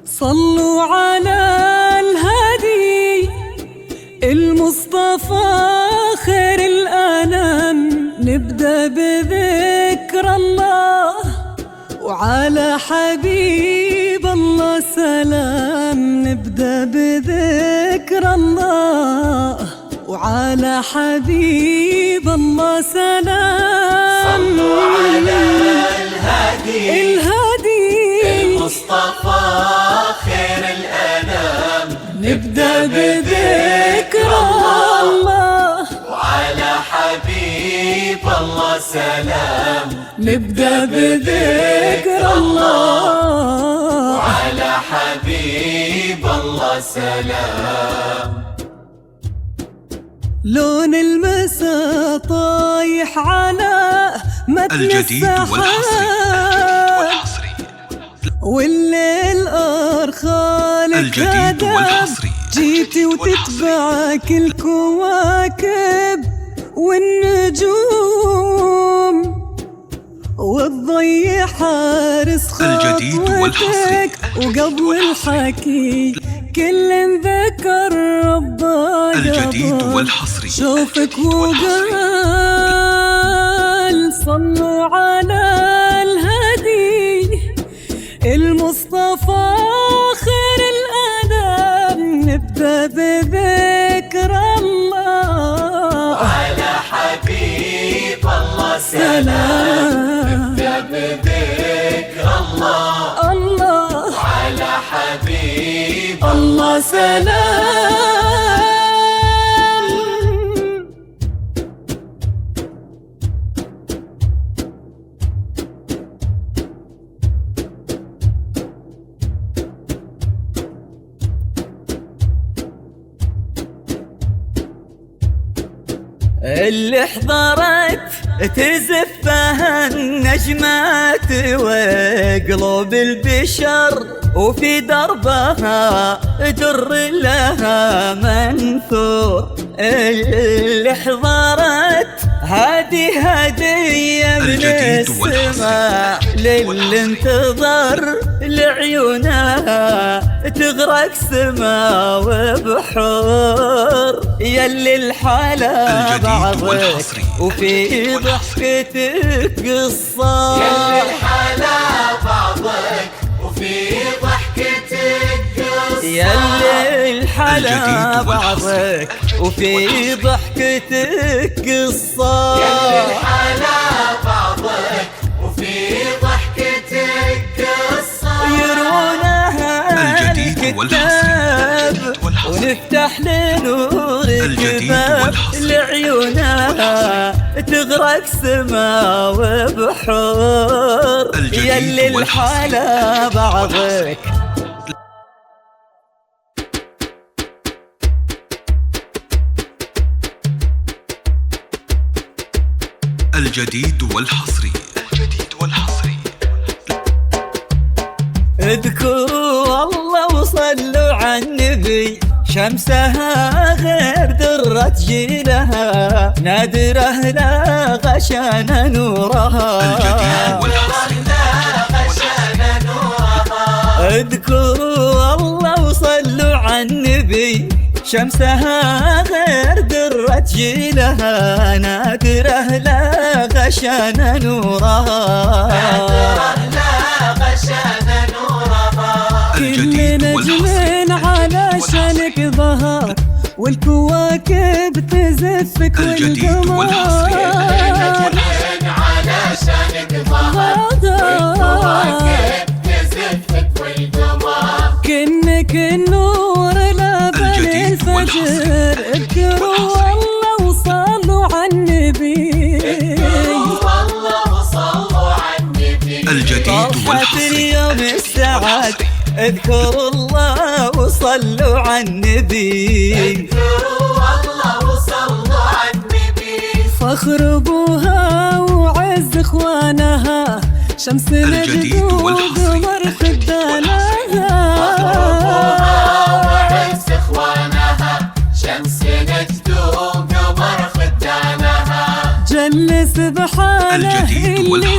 صلوا على الهادي المصطفى خير الأنام. نبدأ بذكر الله وعلى حبيب الله سلام. نبدأ بذكر الله وعلى حبيب الله سلام. صلوا على الهادي المصطفى خير الأنام. نبدأ بذكر الله وعلى حبيب الله سلام. نبدأ بذكر الله وعلى حبيب الله سلام. لون المساء طايح على متن الجديد والحصري والليل أرخالك الجديد والحصري. جيتي وتتبعك الكواكب والنجوم والضي حارس خطوتك. وقبل الحكي كل ذكر ربك الجديد والحصري. شوفك وقال صلوا على الهادي المصطفى خير الأنام. نبدأ بذكر الله وعلى حبيب الله سلام. نبدأ بذكر الله وعلى حبيب الله سلام. اللي حضرت تزفها النجمات وقلوب البشر وفي دربها در لها منثور. اللي حضرت هذه هدية من السماء للي انتظر لعيونها تغرق سما وبحور. يلي الحلا بعضك وفي ضحكتك قصة. يلي الحلا بعضك وفي ضحكتك قصة. يلي الحلا بعضك وفي ضحكتك قصة. يلي الحلا بعضك وفي ضحكتك قصة. يرونها الكتاب ونفتح لنور الكتاب لعيونها تغرق سما وبحور. يلي الحلا بعضك الجديد والحصري. اذكروا الله وصلوا على النبي. شمسها غير درة جيلها نادرة لا غشان نورها. الجديد والحصري. اذكروا الله وصلوا على النبي. شمسها غير درة جيلها نادرة لا غشان نورها. كل نجم علشانك ظهر والكواكب تزفك والقمر. علشانك ظهر والكواكب تزفك والقمر. كنك النور لبن الفجر. اذكروا الله وصلوا على النبي. الجديد والحصري. اليوم السعد اذكروا الله وصلوا على النبي. اذكروا الله وصلوا على النبي. فخر ابوها وعز اخوانها شمس نجد وقمر خدانها. وعز اخوانها شمس نجد وقمر خدانها. جل سبحانه الجديد اللي